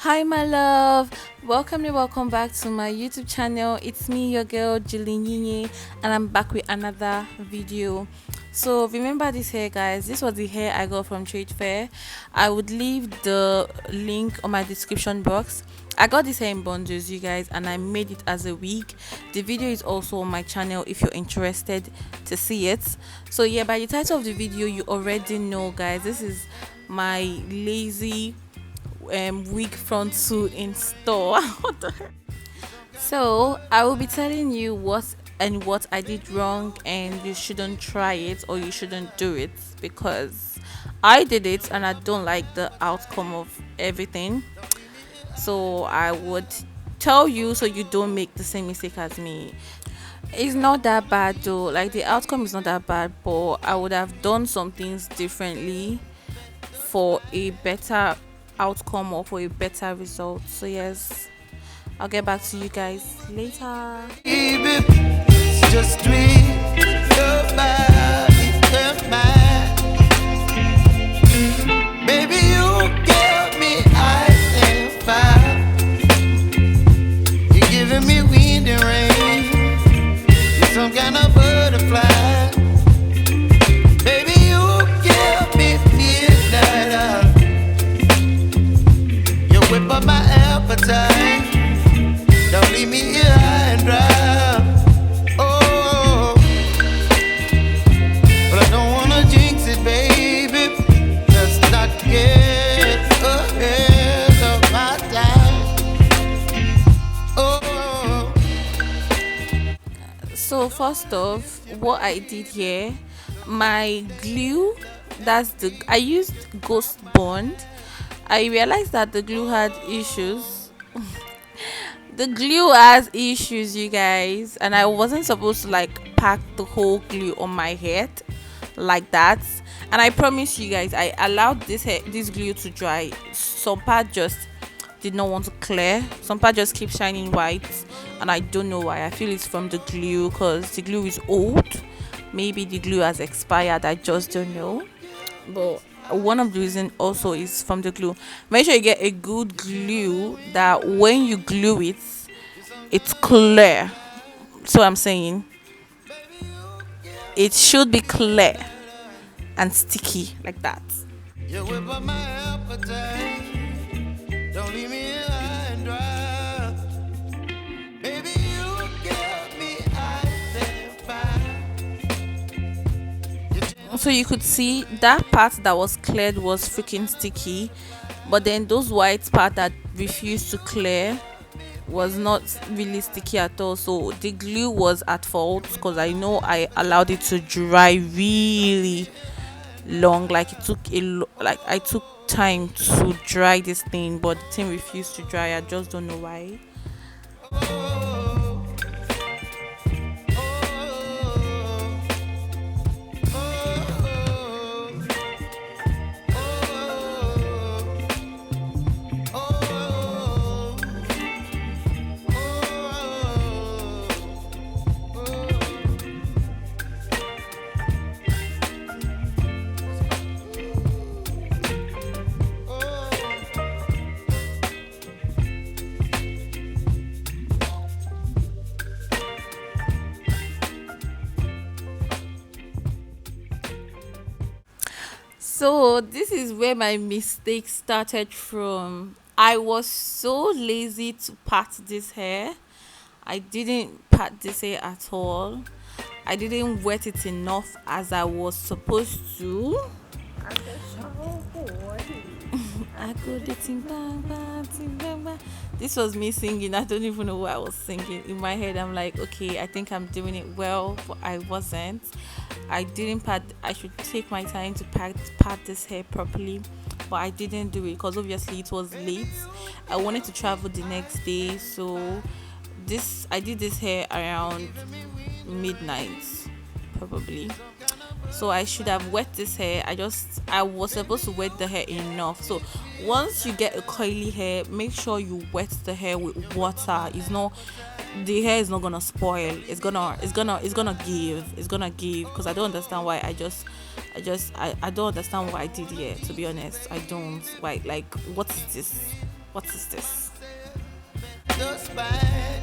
Hi, my love. Welcome back to my YouTube channel. It's me, your girl, Jilinyinyi, and I'm back with another video. So, remember this hair, guys. This was the hair I got from Trade Fair. I would leave the link on my description box. I got this hair in bundles, you guys, and I made it as a wig. The video is also on my channel if you're interested to see it. So, yeah, by the title of the video, you already know, guys. This is my lazy wig frontal in store. What the heck? So I will be telling you what I did wrong, and you shouldn't try it or you shouldn't do it because I did it and I don't like the outcome of everything. So I would tell you so you don't make the same mistake as me. It's not that bad though, like the outcome is not that bad, but I would have done some things differently for a better outcome or for a better result. So yes, I'll get back to you guys later. It's just tweet your body and mine. Baby, you give me ice and fire. You're giving me wind and rain. You're some kind of butterfly. Baby, you give me midnight. You whip up my appetite. Don't leave me here high and dry. Oh, but I don't wanna jinx it, baby. Let's not get ahead of my time. Oh. So first off, what I did here, my glue, I used Ghost Bond. I realized that the glue had issues. The glue has issues, you guys, and I wasn't supposed to like pack the whole glue on my head like that. And I promise you guys, I allowed this glue to dry. Some part just did not want to clear, some part just keep shining white, and I don't know why. I feel it's from the glue because the glue is old. Maybe the glue has expired, I just don't know. But one of the reasons also is from the glue. Make sure you get a good glue that when you glue it, it's clear. So I'm saying it should be clear and sticky like that. You whip up my appetite. Don't leave me here high and dry. Baby, you give me ice and fire. So you could see that part that was cleared was freaking sticky, but then those white part that refused to clear was not really sticky at all. So the glue was at fault because I know I allowed it to dry really long. Like like I took time to dry this thing, but the thing refused to dry. I just don't know why. Oh, So this is where my mistake started from. I was so lazy to part this hair. I didn't part this hair at all. I didn't wet it enough as I was supposed to. I could it ting bang bang ting bang bang. This was me singing. I don't even know what I was singing. In my head, I'm like, okay, I think I'm doing it well, but I wasn't. I didn't part. I should take my time to part this hair properly, but I didn't do it because obviously it was late. I wanted to travel the next day, so I did this hair around midnight, probably. So I should have wet this hair. I was supposed to wet the hair enough. So once you get a curly hair, make sure you wet the hair with water. It's not The hair is not gonna spoil. It's gonna give because I don't understand why I don't understand what I did here, to be honest. I don't. Why, like, what is this? What is this? the spine.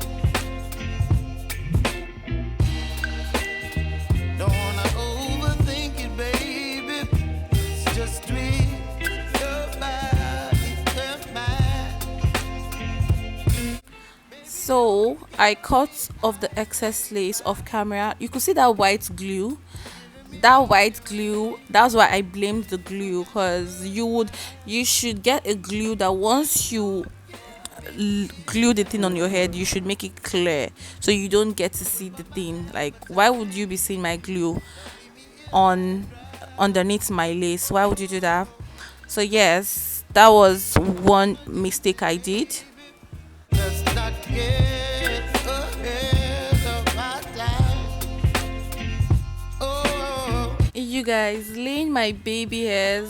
Don't wanna overthink it, baby. It's just me, your body, your mind. So I cut off the excess lace off camera. You could see that white glue. That white glue, that's why I blamed the glue, because you should get a glue that once you glue the thing on your head, you should make it clear so you don't get to see the thing. Like, why would you be seeing my glue on underneath my lace? Why would you do that? So yes, that was one mistake I did. Let's not get ahead of my time. Oh, You guys, laying my baby hair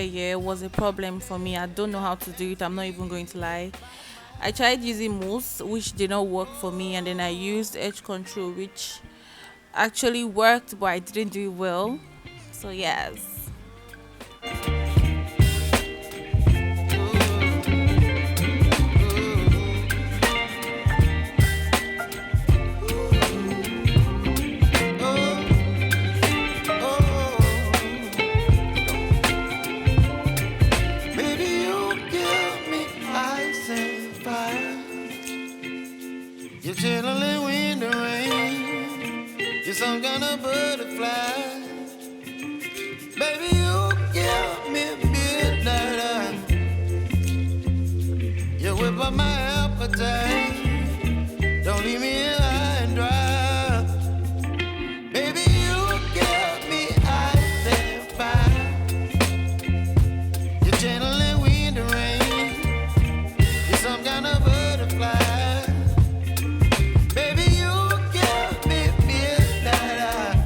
here was a problem for me. I don't know how to do it. I'm not even going to lie. I tried using mousse, which did not work for me, and then I used edge control, which actually worked, but I didn't do it well. So yes. oh, baby, you give me ice and fire. You're chilling wind and rain. You're some kind of butterfly. Baby, you give me midnight. You whip up my appetite. Don't leave me here high and dry. Baby, you give me ice and fire. You're channeling wind and rain. You're some kind of butterfly. Baby, you give me midnight.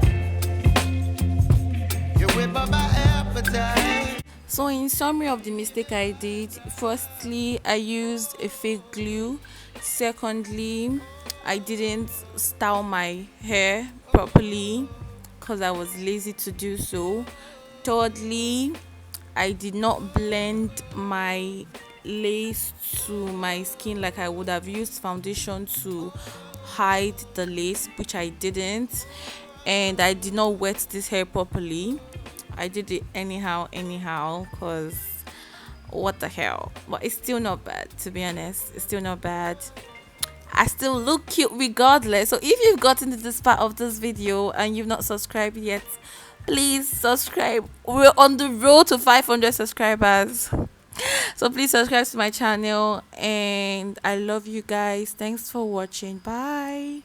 You whip up my appetite. So in summary of the mistake I did, firstly, I used a fake glue. Secondly, I didn't style my hair properly because I was lazy to do so. Thirdly, I did not blend my lace to my skin like I would have used foundation to hide the lace, which I didn't. And I did not wet this hair properly. I did it anyhow, because what the hell. But it's still not bad, to be honest. It's still not bad. I still look cute regardless. So if you've gotten to this part of this video and you've not subscribed yet, please subscribe. We're on the road to 500 subscribers. So please subscribe to my channel, and I love you guys. Thanks for watching. Bye.